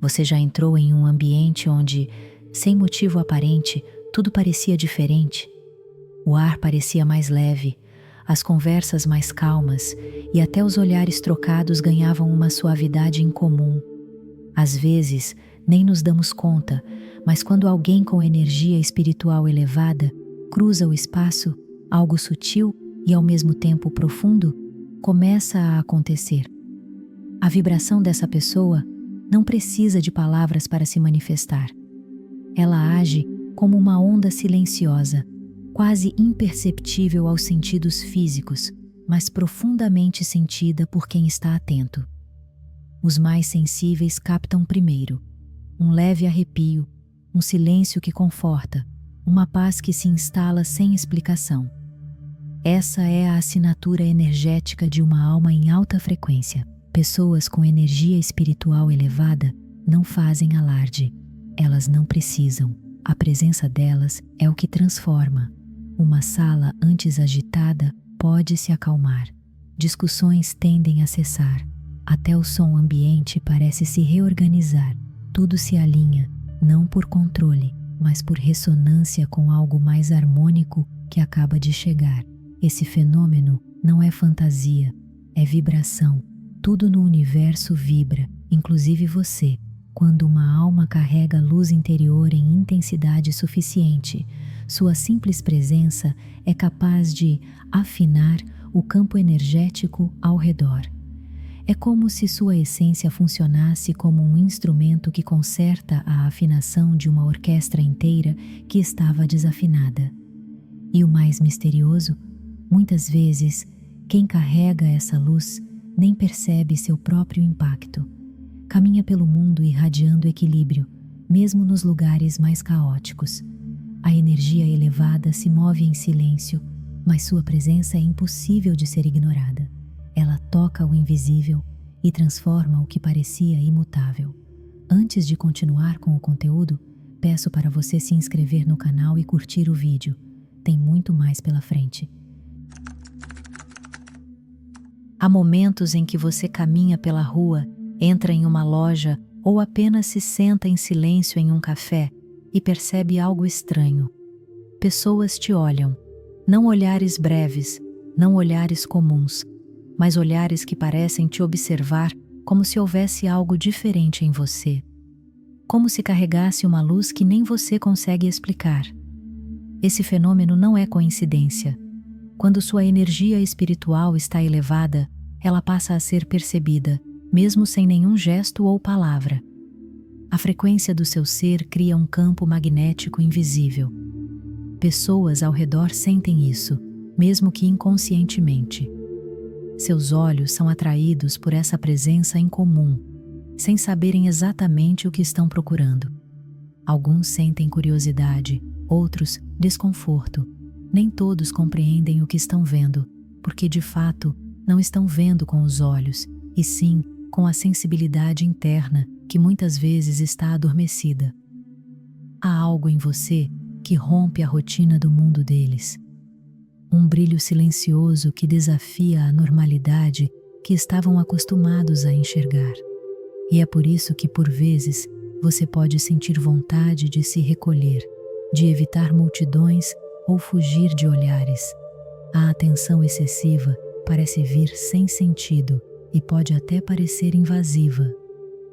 Você já entrou em um ambiente onde, sem motivo aparente, tudo parecia diferente? O ar parecia mais leve, as conversas mais calmas e até os olhares trocados ganhavam uma suavidade incomum. Às vezes, nem nos damos conta, mas quando alguém com energia espiritual elevada cruza o espaço, algo sutil e ao mesmo tempo profundo começa a acontecer. A vibração dessa pessoa não precisa de palavras para se manifestar. Ela age como uma onda silenciosa, quase imperceptível aos sentidos físicos, mas profundamente sentida por quem está atento. Os mais sensíveis captam primeiro um leve arrepio, um silêncio que conforta, uma paz que se instala sem explicação. Essa é a assinatura energética de uma alma em alta frequência. Pessoas com energia espiritual elevada não fazem alarde. Elas não precisam. A presença delas é o que transforma. Uma sala antes agitada pode se acalmar. Discussões tendem a cessar. Até o som ambiente parece se reorganizar. Tudo se alinha, não por controle, mas por ressonância com algo mais harmônico que acaba de chegar. Esse fenômeno não é fantasia, é vibração. Tudo no universo vibra, inclusive você. Quando uma alma carrega luz interior em intensidade suficiente, sua simples presença é capaz de afinar o campo energético ao redor. É como se sua essência funcionasse como um instrumento que conserta a afinação de uma orquestra inteira que estava desafinada. E o mais misterioso, muitas vezes, quem carrega essa luz nem percebe seu próprio impacto. Caminha pelo mundo irradiando equilíbrio, mesmo nos lugares mais caóticos. A energia elevada se move em silêncio, mas sua presença é impossível de ser ignorada. Ela toca o invisível e transforma o que parecia imutável. Antes de continuar com o conteúdo, peço para você se inscrever no canal e curtir o vídeo. Tem muito mais pela frente. Há momentos em que você caminha pela rua, entra em uma loja ou apenas se senta em silêncio em um café e percebe algo estranho. Pessoas te olham, não olhares breves, não olhares comuns, mas olhares que parecem te observar como se houvesse algo diferente em você, como se carregasse uma luz que nem você consegue explicar. Esse fenômeno não é coincidência. Quando sua energia espiritual está elevada, ela passa a ser percebida, mesmo sem nenhum gesto ou palavra. A frequência do seu ser cria um campo magnético invisível. Pessoas ao redor sentem isso, mesmo que inconscientemente. Seus olhos são atraídos por essa presença incomum, sem saberem exatamente o que estão procurando. Alguns sentem curiosidade, outros desconforto. Nem todos compreendem o que estão vendo, porque de fato não estão vendo com os olhos, e sim com a sensibilidade interna que muitas vezes está adormecida. Há algo em você que rompe a rotina do mundo deles. Um brilho silencioso que desafia a normalidade que estavam acostumados a enxergar. E é por isso que, por vezes, você pode sentir vontade de se recolher, de evitar multidões ou fugir de olhares. A atenção excessiva parece vir sem sentido e pode até parecer invasiva,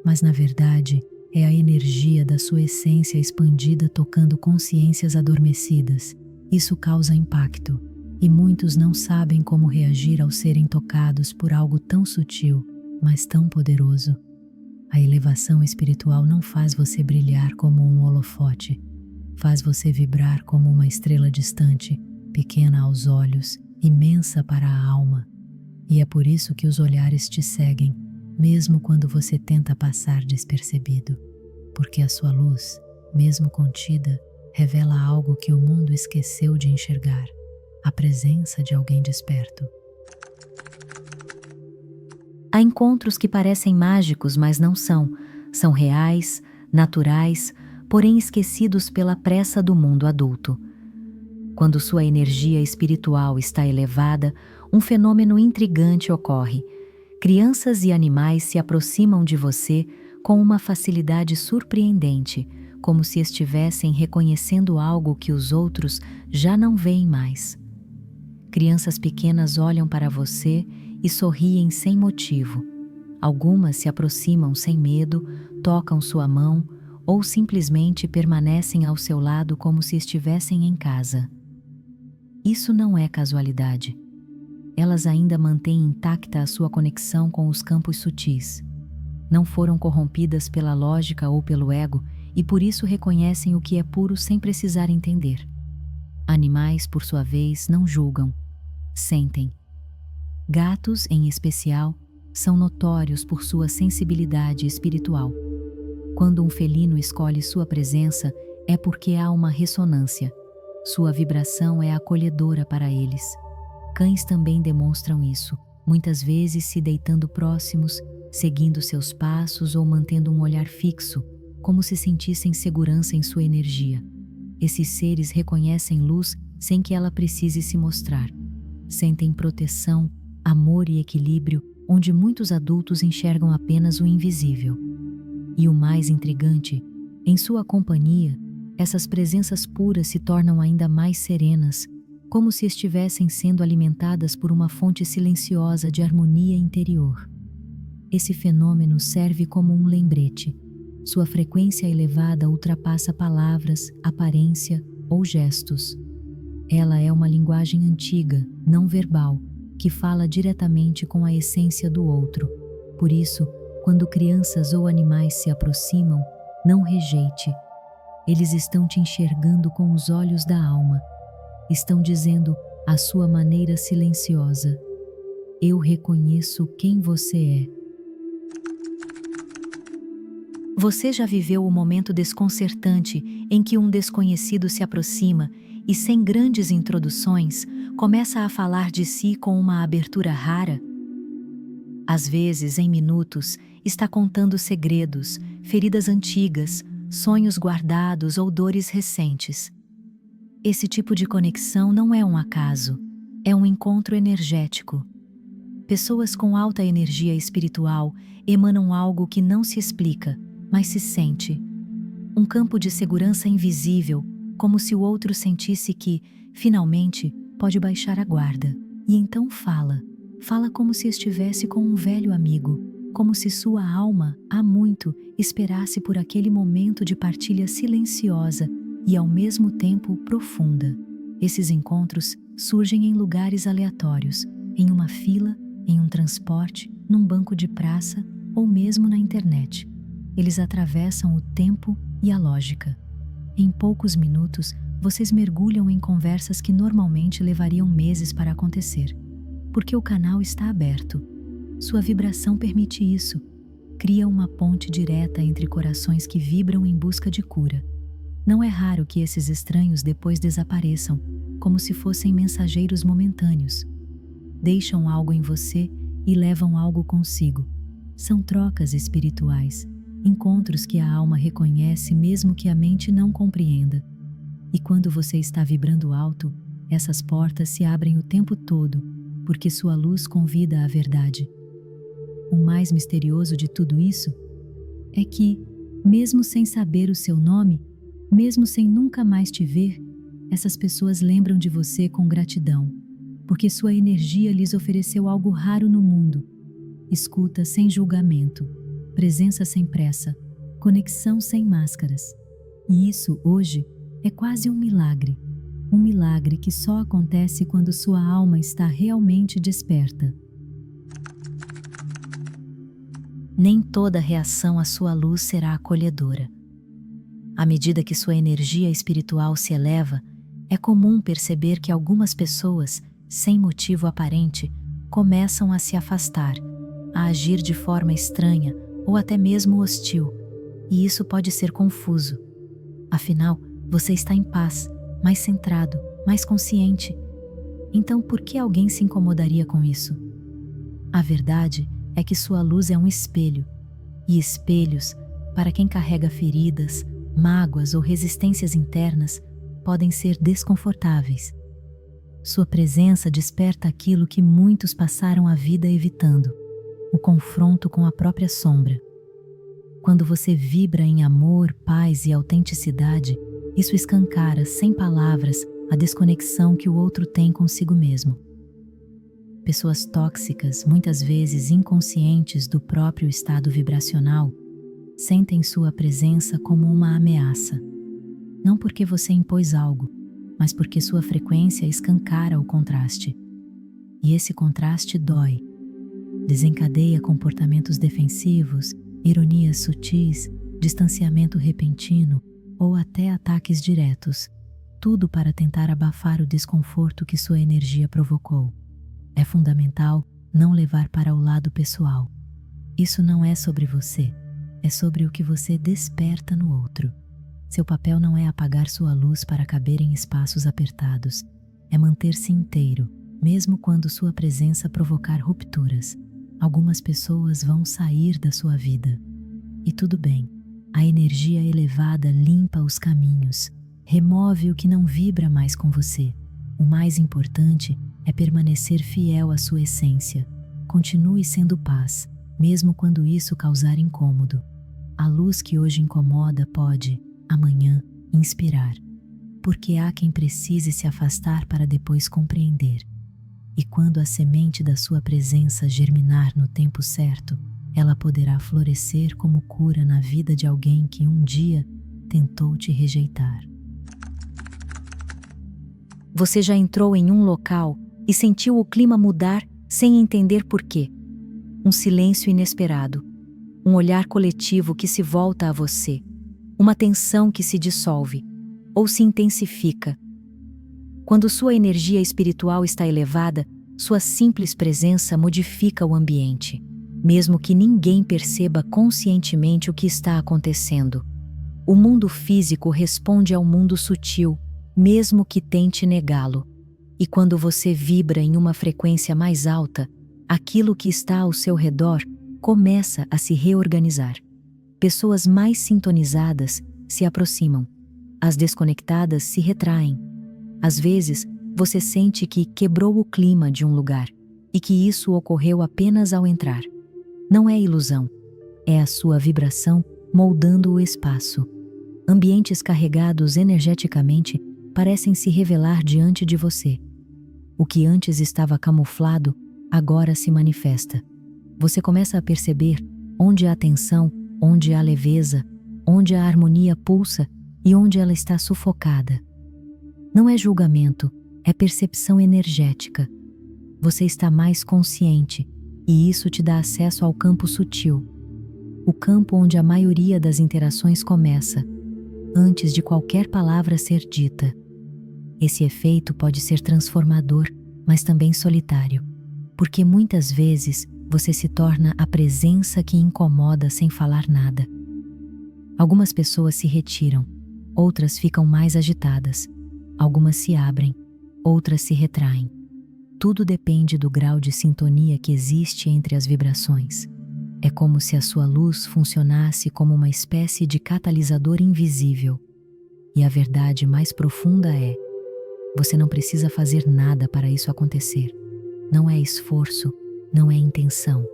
mas na verdade é a energia da sua essência expandida tocando consciências adormecidas. Isso causa impacto, e muitos não sabem como reagir ao serem tocados por algo tão sutil, mas tão poderoso. A elevação espiritual não faz você brilhar como um holofote, faz você vibrar como uma estrela distante, pequena aos olhos, imensa para a alma. E é por isso que os olhares te seguem, mesmo quando você tenta passar despercebido, porque a sua luz, mesmo contida, revela algo que o mundo esqueceu de enxergar, a presença de alguém desperto. Há encontros que parecem mágicos, mas não são. São reais, naturais, porém esquecidos pela pressa do mundo adulto. Quando sua energia espiritual está elevada, um fenômeno intrigante ocorre. Crianças e animais se aproximam de você com uma facilidade surpreendente, como se estivessem reconhecendo algo que os outros já não veem mais. Crianças pequenas olham para você e sorriem sem motivo. Algumas se aproximam sem medo, tocam sua mão ou simplesmente permanecem ao seu lado como se estivessem em casa. Isso não é casualidade. Elas ainda mantêm intacta a sua conexão com os campos sutis. Não foram corrompidas pela lógica ou pelo ego e por isso reconhecem o que é puro sem precisar entender. Animais, por sua vez, não julgam, sentem. Gatos, em especial, são notórios por sua sensibilidade espiritual. Quando um felino escolhe sua presença, é porque há uma ressonância. Sua vibração é acolhedora para eles. Cães também demonstram isso, muitas vezes se deitando próximos, seguindo seus passos ou mantendo um olhar fixo, como se sentissem segurança em sua energia. Esses seres reconhecem luz sem que ela precise se mostrar. Sentem proteção, amor e equilíbrio, onde muitos adultos enxergam apenas o invisível. E o mais intrigante, em sua companhia, essas presenças puras se tornam ainda mais serenas, como se estivessem sendo alimentadas por uma fonte silenciosa de harmonia interior. Esse fenômeno serve como um lembrete. Sua frequência elevada ultrapassa palavras, aparência ou gestos. Ela é uma linguagem antiga, não verbal, que fala diretamente com a essência do outro. Por isso, quando crianças ou animais se aproximam, não rejeite. Eles estão te enxergando com os olhos da alma. Estão dizendo, à sua maneira silenciosa: eu reconheço quem você é. Você já viveu o momento desconcertante em que um desconhecido se aproxima e, sem grandes introduções, começa a falar de si com uma abertura rara? Às vezes, em minutos, está contando segredos, feridas antigas, sonhos guardados ou dores recentes. Esse tipo de conexão não é um acaso, é um encontro energético. Pessoas com alta energia espiritual emanam algo que não se explica, mas se sente. Um campo de segurança invisível, como se o outro sentisse que, finalmente, pode baixar a guarda. E então fala. Fala como se estivesse com um velho amigo, como se sua alma, há muito, esperasse por aquele momento de partilha silenciosa e, ao mesmo tempo, profunda. Esses encontros surgem em lugares aleatórios, em uma fila, em um transporte, num banco de praça ou mesmo na internet. Eles atravessam o tempo e a lógica. Em poucos minutos, vocês mergulham em conversas que normalmente levariam meses para acontecer. Porque o canal está aberto. Sua vibração permite isso. Cria uma ponte direta entre corações que vibram em busca de cura. Não é raro que esses estranhos depois desapareçam, como se fossem mensageiros momentâneos. Deixam algo em você e levam algo consigo. São trocas espirituais. Encontros que a alma reconhece mesmo que a mente não compreenda. E quando você está vibrando alto, essas portas se abrem o tempo todo, porque sua luz convida à verdade. O mais misterioso de tudo isso é que, mesmo sem saber o seu nome, mesmo sem nunca mais te ver, essas pessoas lembram de você com gratidão, porque sua energia lhes ofereceu algo raro no mundo: escuta sem julgamento, presença sem pressa, conexão sem máscaras. E isso, hoje, é quase um milagre que só acontece quando sua alma está realmente desperta. Nem toda reação à sua luz será acolhedora. À medida que sua energia espiritual se eleva, é comum perceber que algumas pessoas, sem motivo aparente, começam a se afastar, a agir de forma estranha ou até mesmo hostil, e isso pode ser confuso. Afinal, você está em paz, mais centrado, mais consciente. Então, por que alguém se incomodaria com isso? A verdade é que sua luz é um espelho, e espelhos, para quem carrega feridas, mágoas ou resistências internas, podem ser desconfortáveis. Sua presença desperta aquilo que muitos passaram a vida evitando: o confronto com a própria sombra. Quando você vibra em amor, paz e autenticidade, isso escancara, sem palavras, a desconexão que o outro tem consigo mesmo. Pessoas tóxicas, muitas vezes inconscientes do próprio estado vibracional, sentem sua presença como uma ameaça. Não porque você impôs algo, mas porque sua frequência escancara o contraste. E esse contraste dói. Desencadeia comportamentos defensivos, ironias sutis, distanciamento repentino ou até ataques diretos, tudo para tentar abafar o desconforto que sua energia provocou. É fundamental não levar para o lado pessoal. Isso não é sobre você, é sobre o que você desperta no outro. Seu papel não é apagar sua luz para caber em espaços apertados, é manter-se inteiro, mesmo quando sua presença provocar rupturas. Algumas pessoas vão sair da sua vida. E tudo bem, a energia elevada limpa os caminhos, remove o que não vibra mais com você. O mais importante é permanecer fiel à sua essência. Continue sendo paz, mesmo quando isso causar incômodo. A luz que hoje incomoda pode, amanhã, inspirar, porque há quem precise se afastar para depois compreender. E quando a semente da sua presença germinar no tempo certo, ela poderá florescer como cura na vida de alguém que um dia tentou te rejeitar. Você já entrou em um local e sentiu o clima mudar sem entender por quê? Um silêncio inesperado, um olhar coletivo que se volta a você, uma tensão que se dissolve ou se intensifica. Quando sua energia espiritual está elevada, sua simples presença modifica o ambiente, mesmo que ninguém perceba conscientemente o que está acontecendo. O mundo físico responde ao mundo sutil, mesmo que tente negá-lo. E quando você vibra em uma frequência mais alta, aquilo que está ao seu redor começa a se reorganizar. Pessoas mais sintonizadas se aproximam. As desconectadas se retraem. Às vezes, você sente que quebrou o clima de um lugar e que isso ocorreu apenas ao entrar. Não é ilusão, é a sua vibração moldando o espaço. Ambientes carregados energeticamente parecem se revelar diante de você. O que antes estava camuflado, agora se manifesta. Você começa a perceber onde há tensão, onde há leveza, onde a harmonia pulsa e onde ela está sufocada. Não é julgamento, é percepção energética. Você está mais consciente e isso te dá acesso ao campo sutil, o campo onde a maioria das interações começa, antes de qualquer palavra ser dita. Esse efeito pode ser transformador, mas também solitário, porque muitas vezes você se torna a presença que incomoda sem falar nada. Algumas pessoas se retiram, outras ficam mais agitadas, algumas se abrem, outras se retraem. Tudo depende do grau de sintonia que existe entre as vibrações. É como se a sua luz funcionasse como uma espécie de catalisador invisível. E a verdade mais profunda é: você não precisa fazer nada para isso acontecer. Não é esforço, não é intenção.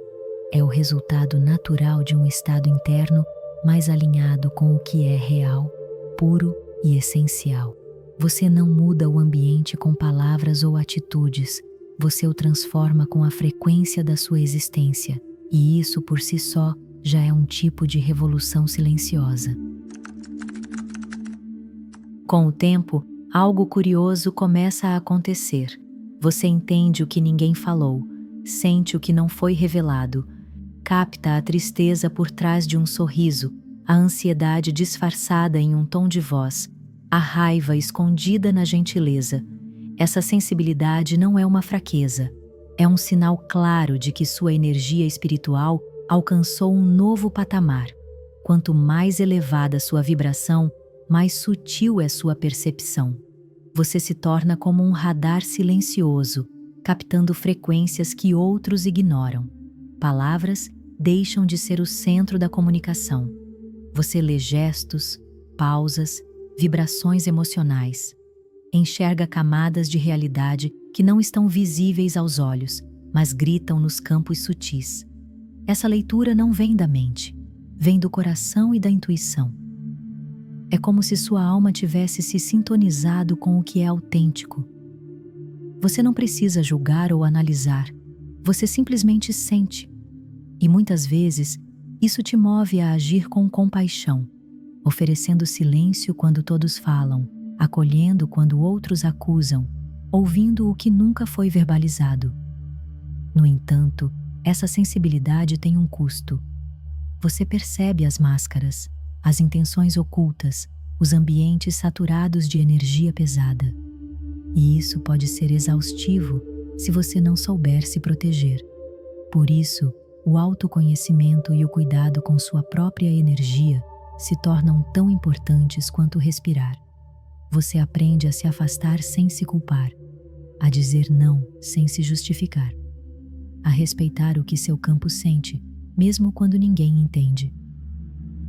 É o resultado natural de um estado interno mais alinhado com o que é real, puro e essencial. Você não muda o ambiente com palavras ou atitudes, você o transforma com a frequência da sua existência, e isso por si só já é um tipo de revolução silenciosa. Com o tempo, algo curioso começa a acontecer. Você entende o que ninguém falou, sente o que não foi revelado, capta a tristeza por trás de um sorriso, a ansiedade disfarçada em um tom de voz, a raiva escondida na gentileza. Essa sensibilidade não é uma fraqueza, é um sinal claro de que sua energia espiritual alcançou um novo patamar. Quanto mais elevada sua vibração, mais sutil é sua percepção. Você se torna como um radar silencioso, captando frequências que outros ignoram. Palavras deixam de ser o centro da comunicação. Você lê gestos, pausas, vibrações emocionais. Enxerga camadas de realidade que não estão visíveis aos olhos, mas gritam nos campos sutis. Essa leitura não vem da mente. vem do coração e da intuição. É como se sua alma tivesse se sintonizado com o que é autêntico. Você não precisa julgar ou analisar, você simplesmente sente. E muitas vezes, isso te move a agir com compaixão, oferecendo silêncio quando todos falam, acolhendo quando outros acusam, ouvindo o que nunca foi verbalizado. No entanto, essa sensibilidade tem um custo. Você percebe as máscaras, as intenções ocultas, os ambientes saturados de energia pesada. E isso pode ser exaustivo se você não souber se proteger. Por isso, o autoconhecimento e o cuidado com sua própria energia se tornam tão importantes quanto respirar. Você aprende a se afastar sem se culpar, a dizer não sem se justificar, a respeitar o que seu campo sente, mesmo quando ninguém entende.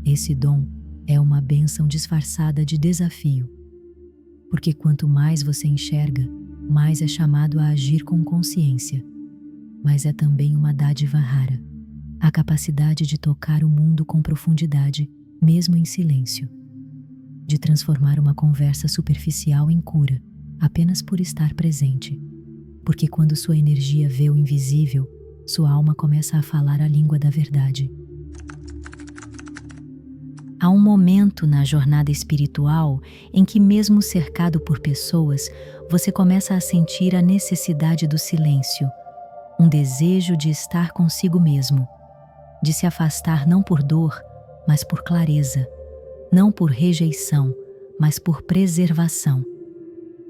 Esse dom é uma bênção disfarçada de desafio, porque quanto mais você enxerga, mais é chamado a agir com consciência. Mas é também uma dádiva rara, a capacidade de tocar o mundo com profundidade, mesmo em silêncio, de transformar uma conversa superficial em cura, apenas por estar presente. Porque quando sua energia vê o invisível, sua alma começa a falar a língua da verdade. Há um momento na jornada espiritual em que, mesmo cercado por pessoas, você começa a sentir a necessidade do silêncio, um desejo de estar consigo mesmo, de se afastar não por dor, mas por clareza, não por rejeição, mas por preservação.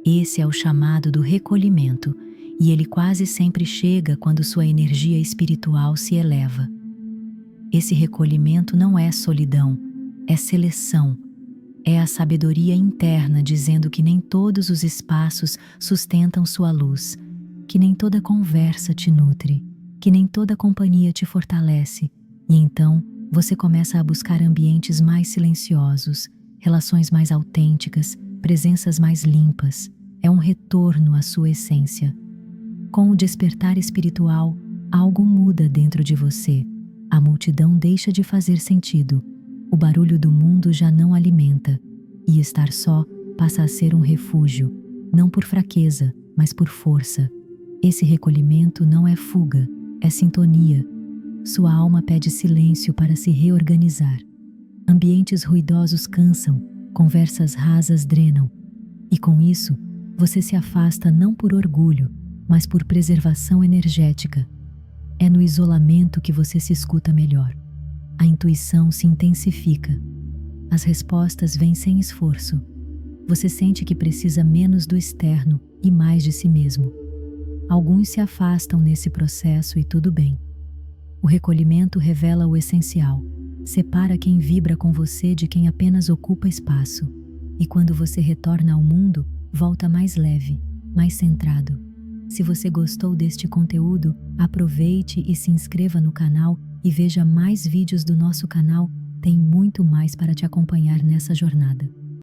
Esse é o chamado do recolhimento, e ele quase sempre chega quando sua energia espiritual se eleva. Esse recolhimento não é solidão, é seleção, é a sabedoria interna dizendo que nem todos os espaços sustentam sua luz, que nem toda conversa te nutre, que nem toda companhia te fortalece, e então você começa a buscar ambientes mais silenciosos, relações mais autênticas, presenças mais limpas. É um retorno à sua essência. Com o despertar espiritual, algo muda dentro de você. A multidão deixa de fazer sentido. O barulho do mundo já não alimenta. E estar só passa a ser um refúgio, não por fraqueza, mas por força. Esse recolhimento não é fuga, é sintonia. Sua alma pede silêncio para se reorganizar. Ambientes ruidosos cansam, conversas rasas drenam. E com isso, você se afasta não por orgulho, mas por preservação energética. É no isolamento que você se escuta melhor. A intuição se intensifica. As respostas vêm sem esforço. Você sente que precisa menos do externo e mais de si mesmo. Alguns se afastam nesse processo e tudo bem. O recolhimento revela o essencial. Separa quem vibra com você de quem apenas ocupa espaço. E quando você retorna ao mundo, volta mais leve, mais centrado. Se você gostou deste conteúdo, aproveite e se inscreva no canal e veja mais vídeos do nosso canal. Tem muito mais para te acompanhar nessa jornada.